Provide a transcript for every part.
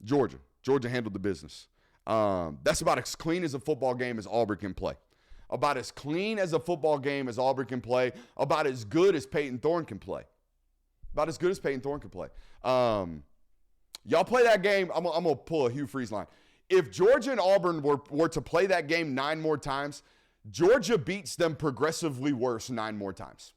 Georgia. Georgia handled the business. That's about as clean as a football game as Auburn can play. About as clean as a football game as Auburn can play. About as good as Peyton Thorne can play. About as good as Peyton Thorne can play. Y'all play that game. I'm going to pull a Hugh Freeze line. If Georgia and Auburn were to play that game 9 more times, Georgia beats them progressively worse 9 more times.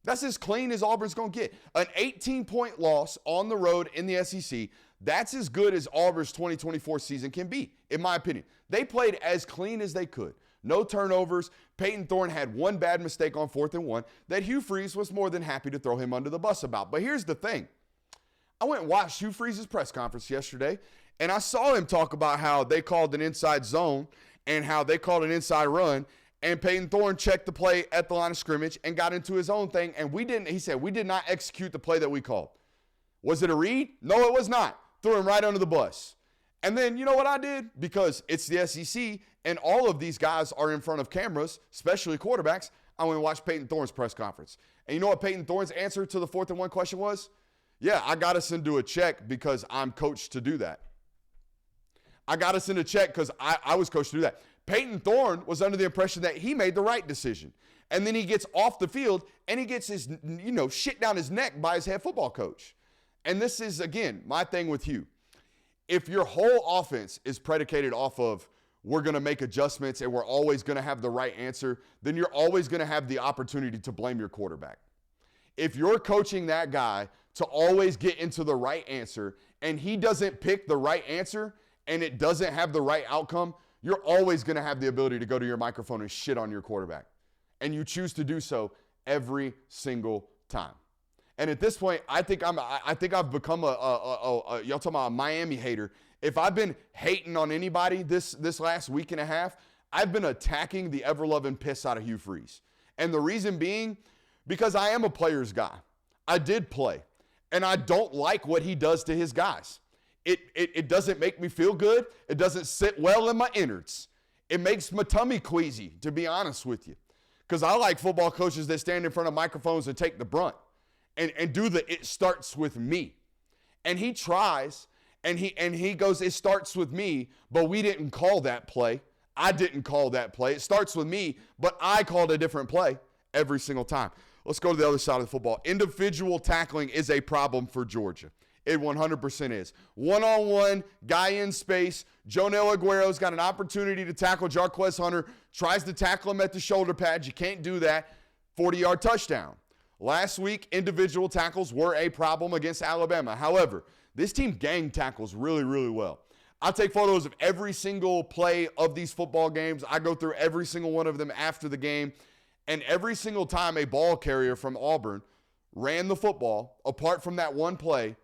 That's as clean as Auburn's going to get. An 18-point loss on the road in the SEC, that's as good as Auburn's 2024 season can be, in my opinion. They played as clean as they could. No turnovers. Peyton Thorne had one bad mistake on 4th and 1 that Hugh Freeze was more than happy to throw him under the bus about. But here's the thing. I went and watched Hugh Freeze's press conference yesterday, and I saw him talk about how they called an inside zone and how they called an inside run, and Peyton Thorne checked the play at the line of scrimmage and got into his own thing, and he said, we did not execute the play that we called. Was it a read? No, it was not. Threw him right under the bus. And then, you know what I did? Because it's the SEC, and all of these guys are in front of cameras, especially quarterbacks, I went and watched Peyton Thorne's press conference. And you know what Peyton Thorne's answer to the 4th and 1 question was? Yeah, I got us into a check because I'm coached to do that. I got us in a check because I was coached to do that. Peyton Thorne was under the impression that he made the right decision. And then he gets off the field and he gets his, shit down his neck by his head football coach. And this is, again, my thing with Hugh. If your whole offense is predicated off of we're going to make adjustments and we're always going to have the right answer, then you're always going to have the opportunity to blame your quarterback. If you're coaching that guy to always get into the right answer and he doesn't pick the right answer and it doesn't have the right outcome, you're always going to have the ability to go to your microphone and shit on your quarterback. And you choose to do so every single time. And at this point, I think I've become y'all talking about a Miami hater. If I've been hating on anybody this last week and a half, I've been attacking the ever-loving piss out of Hugh Freeze. And the reason being, because I am a player's guy. I did play. And I don't like what he does to his guys. It doesn't make me feel good. It doesn't sit well in my innards. It makes my tummy queasy, to be honest with you. Because I like football coaches that stand in front of microphones and take the brunt. And do the it starts with me. And he tries, and he goes, it starts with me, but we didn't call that play. I didn't call that play. It starts with me, but I called a different play every single time. Let's go to the other side of the football. Individual tackling is a problem for Georgia. It 100% is. One-on-one, guy in space. Jonell Aguero's got an opportunity to tackle Jarquez Hunter, tries to tackle him at the shoulder pads. You can't do that. 40-yard touchdown. Last week, individual tackles were a problem against Alabama. However, this team gang tackles really, really well. I take photos of every single play of these football games. I go through every single one of them after the game. And every single time a ball carrier from Auburn ran the football, apart from that one play,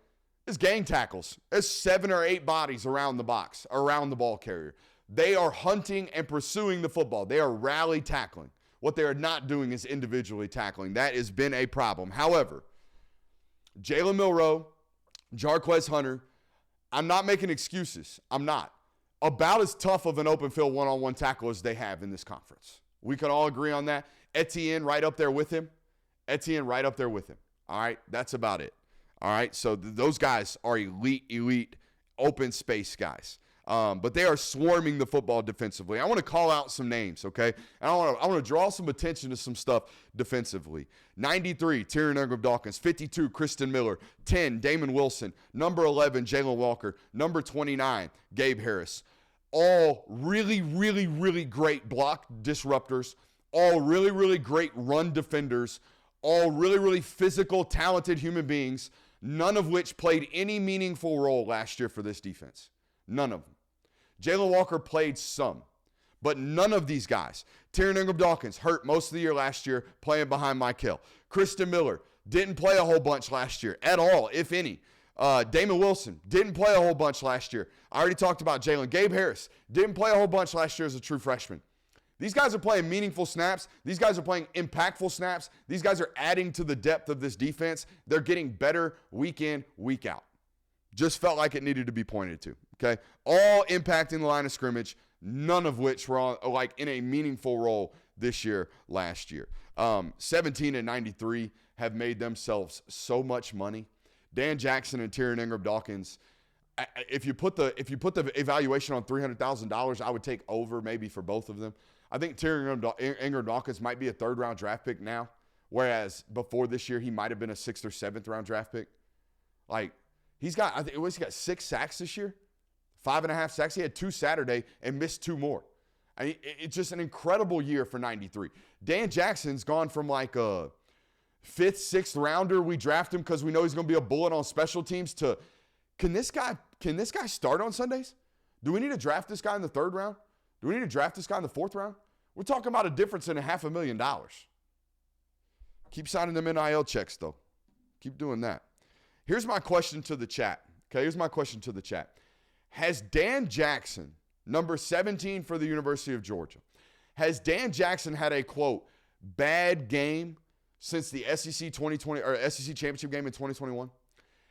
is gang tackles. There's 7 or 8 bodies around the box, around the ball carrier. They are hunting and pursuing the football. They are rally tackling. What they are not doing is individually tackling. That has been a problem. However, Jalen Milroe, Jarquez Hunter, I'm not making excuses. I'm not. About as tough of an open field one-on-one tackle as they have in this conference. We can all agree on that. Etienne right up there with him. All right, that's about it. All right, so those guys are elite open space guys. But they are swarming the football defensively. I want to call out some names, okay? And I want to draw some attention to some stuff defensively. 93, Tyrion Ingram-Dawkins. 52, Kristen Miller. 10, Damon Wilson. Number 11, Jalen Walker. Number 29, Gabe Harris. All really, really, really great block disruptors. All really, really great run defenders. All really, really physical, talented human beings, none of which played any meaningful role last year for this defense. None of them. Jalen Walker played some, but none of these guys. Tyrion Ingram-Dawkins hurt most of the year last year playing behind Mike Hill. Kristen Miller didn't play a whole bunch last year at all, if any. Damon Wilson didn't play a whole bunch last year. I already talked about Jalen. Gabe Harris didn't play a whole bunch last year as a true freshman. These guys are playing meaningful snaps. These guys are playing impactful snaps. These guys are adding to the depth of this defense. They're getting better week in, week out. Just felt like it needed to be pointed to, okay? All impacting the line of scrimmage, none of which were in a meaningful role this year, last year. 17 and 93 have made themselves so much money. Dan Jackson and Tyrion Ingram-Dawkins, If you put the evaluation on $300,000, I would take over maybe for both of them. I think Terry Ingram Dawkins might be a 3rd-round draft pick now, whereas before this year he might have been a 6th or 7th-round draft pick. Like he's got 6 sacks this year, 5.5 sacks. He had 2 Saturday and missed 2 more. I mean, it's just an incredible year for 93. Dan Jackson's gone from like a 5th, 6th rounder. We draft him because we know he's going to be a bullet on special teams. To can this guy start on Sundays? Do we need to draft this guy in the 3rd round? Do we need to draft this guy in the 4th round? We're talking about a difference in $500,000. Keep signing them NIL checks, though. Keep doing that. Here's my question to the chat. Okay, here's my question to the chat. Has Dan Jackson, number 17 for the University of Georgia, has Dan Jackson had a, quote, bad game since the SEC 2020 or SEC championship game in 2021?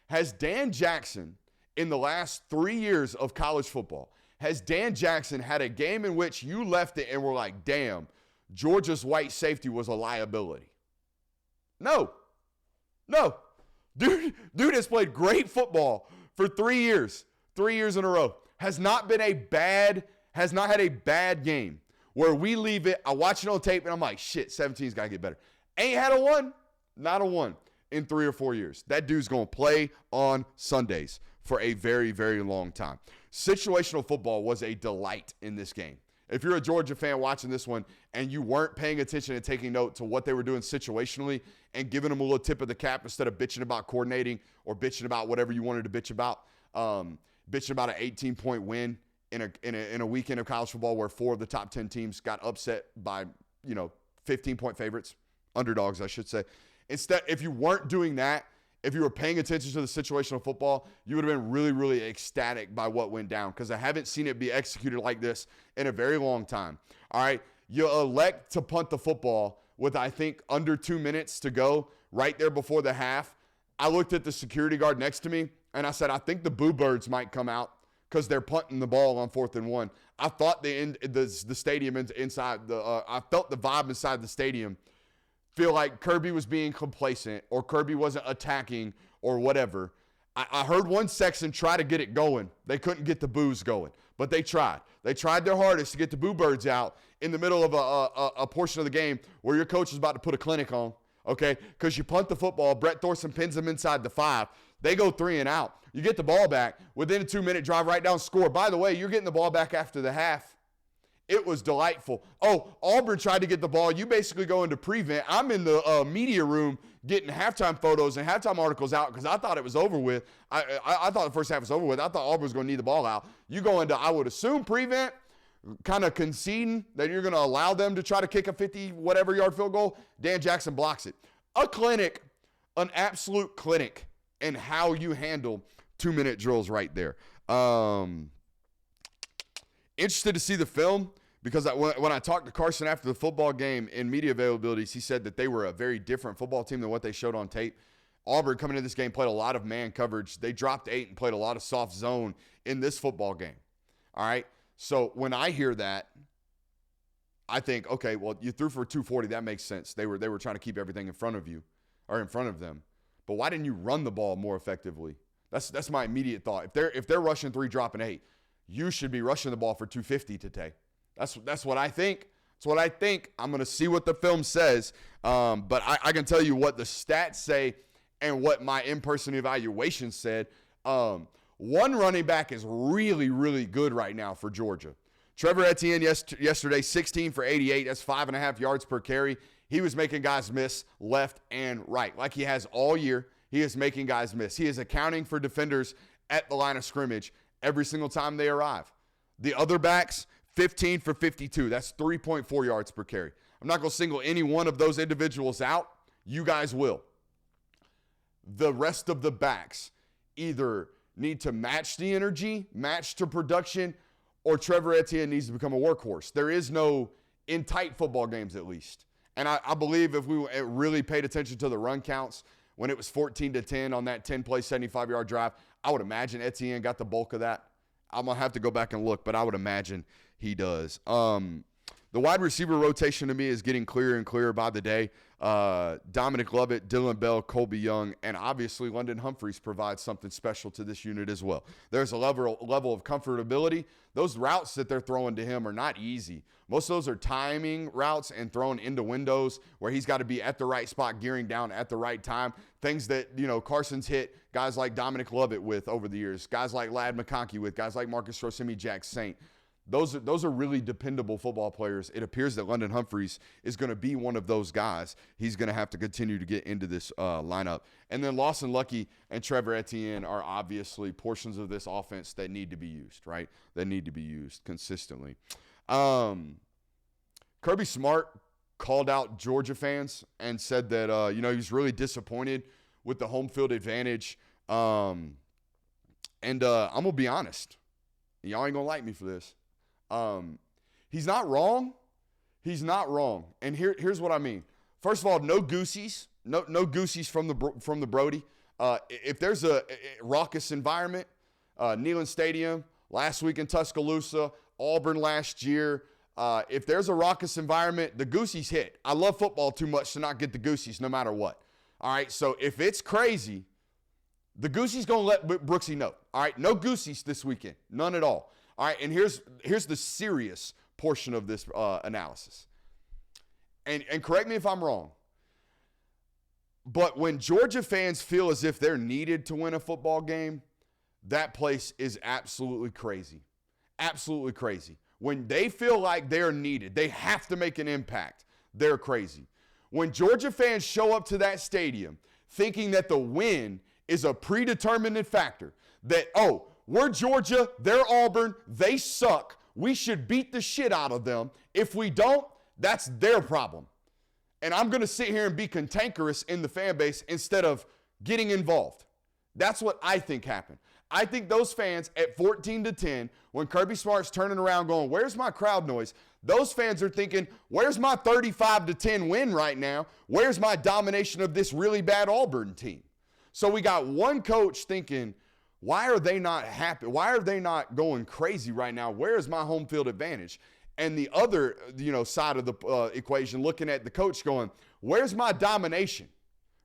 Has Dan Jackson, in the last 3 years of college football, has Dan Jackson had a game in which you left it and were like, damn, Georgia's white safety was a liability? No. Dude has played great football for 3 years. 3 years in a row. Has not had a bad game where we leave it, I watch it on tape, and I'm like, shit, 17's got to get better. Ain't had a one, not a one in 3 or 4 years. That dude's going to play on Sundays for a very, very long time. Situational football was a delight in this game. If you're a Georgia fan watching this one and you weren't paying attention and taking note to what they were doing situationally and giving them a little tip of the cap instead of bitching about coordinating or bitching about whatever you wanted to bitch about, bitching about an 18-point win in a weekend of college football where 4 of the top 10 teams got upset by, 15-point favorites, underdogs, I should say. Instead, if you weren't doing that, if you were paying attention to the situational football, you would have been really, really ecstatic by what went down because I haven't seen it be executed like this in a very long time. All right, you elect to punt the football with, I think, under 2 minutes to go right there before the half. I looked at the security guard next to me, and I said, I think the Boo Birds might come out because they're punting the ball on 4th and 1. I thought the stadium inside I felt the vibe inside the stadium feel like Kirby was being complacent or Kirby wasn't attacking or whatever. I heard one section try to get it going. They couldn't get the boos going, but they tried. They tried their hardest to get the Boo Birds out in the middle of a portion of the game where your coach is about to put a clinic on, okay? Because you punt the football, Brett Thorson pins them inside the 5. They go 3 and out. You get the ball back within a 2-minute drive right down, score. By the way, you're getting the ball back after the half. It was delightful. Oh, Auburn tried to get the ball. You basically go into prevent. I'm in the media room getting halftime photos and halftime articles out because I thought it was over with. I thought the first half was over with. I thought Auburn was going to need the ball out. You go into, I would assume, prevent, kind of conceding that you're going to allow them to try to kick a 50-whatever-yard field goal. Dan Jackson blocks it. A clinic, an absolute clinic in how you handle 2-minute drills right there. Interested to see the film because when I talked to Carson after the football game in media availabilities, he said that they were a very different football team than what they showed on tape. Auburn coming into this game played a lot of man coverage. They dropped 8 and played a lot of soft zone in this football game. All right. So when I hear that, I think, okay, well, you threw for 240. That makes sense. They were trying to keep everything in front of you or in front of them. But why didn't you run the ball more effectively? That's my immediate thought. If they're rushing 3, dropping 8, you should be rushing the ball for 250 today. That's what I think. That's what I think. I'm going to see what the film says. But I can tell you what the stats say and what my in-person evaluation said. One running back is really, really good right now for Georgia. Trevor Etienne yesterday, 16 for 88. That's 5.5 yards per carry. He was making guys miss left and right like he has all year. He is making guys miss. He is accounting for defenders at the line of scrimmage every single time they arrive. The other backs, 15 for 52. That's 3.4 yards per carry. I'm not going to single any one of those individuals out. You guys will. The rest of the backs either need to match the energy, match to production, or Trevor Etienne needs to become a workhorse. There is no, in tight football games at least. And I believe if we really paid attention to the run counts when it was 14-10 on that 10-play, 75-yard drive, I would imagine Etienne got the bulk of that. I'm going to have to go back and look, but I would imagine he does. The wide receiver rotation to me is getting clearer and clearer by the day. Dominic Lovett, Dylan Bell, Colby Young, and obviously London Humphreys provides something special to this unit as well. There's a level of comfortability. Those routes that they're throwing to him are not easy. Most of those are timing routes and thrown into windows where he's got to be at the right spot, gearing down at the right time. Things that, Carson's hit guys like Dominic Lovett with over the years, guys like Ladd McConkey with, guys like Marcus Rosemi-Jack-Saint. Those are really dependable football players. It appears that London Humphreys is going to be one of those guys. He's going to have to continue to get into this lineup. And then Lawson Lucky and Trevor Etienne are obviously portions of this offense that need to be used, right? That need to be used consistently. Kirby Smart called out Georgia fans and said that, he was really disappointed with the home field advantage. I'm going to be honest. Y'all ain't going to like me for this. He's not wrong. He's not wrong. And here's what I mean. First of all, no goosies. No goosies from the Brody. If there's a raucous environment, Neyland Stadium, last week in Tuscaloosa, Auburn last year, if there's a raucous environment, the goosies hit. I love football too much to not get the goosies no matter what. All right, so if it's crazy, the goosie's going to let Brooksy know. All right, no goosies this weekend. None at all. All right, and here's the serious portion of this analysis. And correct me if I'm wrong, but when Georgia fans feel as if they're needed to win a football game, that place is absolutely crazy. Absolutely crazy. When they feel like they're needed, they have to make an impact, they're crazy. When Georgia fans show up to that stadium thinking that the win is a predetermined factor, that, we're Georgia, they're Auburn, they suck, we should beat the shit out of them. If we don't, that's their problem. And I'm going to sit here and be cantankerous in the fan base instead of getting involved. That's what I think happened. I think those fans at 14-10, when Kirby Smart's turning around going, where's my crowd noise? Those fans are thinking, where's my 35-10 win right now? Where's my domination of this really bad Auburn team? So we got one coach thinking, why are they not happy? Why are they not going crazy right now? Where is my home field advantage? And the other, side of the equation, looking at the coach going, where's my domination?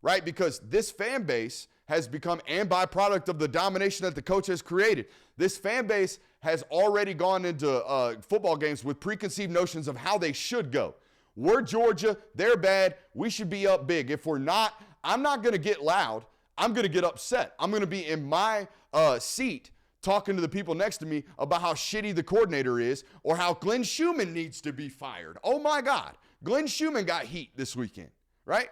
Right? Because this fan base has become, and byproduct of the domination that the coach has created, this fan base has already gone into football games with preconceived notions of how they should go. We're Georgia. They're bad. We should be up big. If we're not, I'm not going to get loud. I'm going to get upset. I'm going to be in my seat talking to the people next to me about how shitty the coordinator is or how Glenn Schumann needs to be fired. Oh, my God. Glenn Schumann got heat this weekend, right?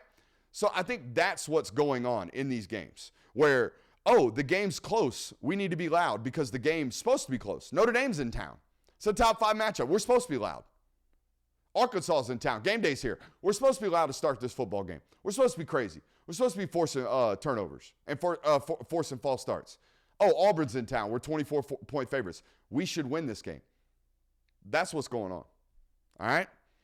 So I think that's what's going on in these games where, the game's close. We need to be loud because the game's supposed to be close. Notre Dame's in town. It's a top 5 matchup. We're supposed to be loud. Arkansas's in town. Game day's here. We're supposed to be loud to start this football game. We're supposed to be crazy. We're supposed to be forcing turnovers and forcing false starts. Auburn's in town. We're 24-point favorites. We should win this game. That's what's going on. All right?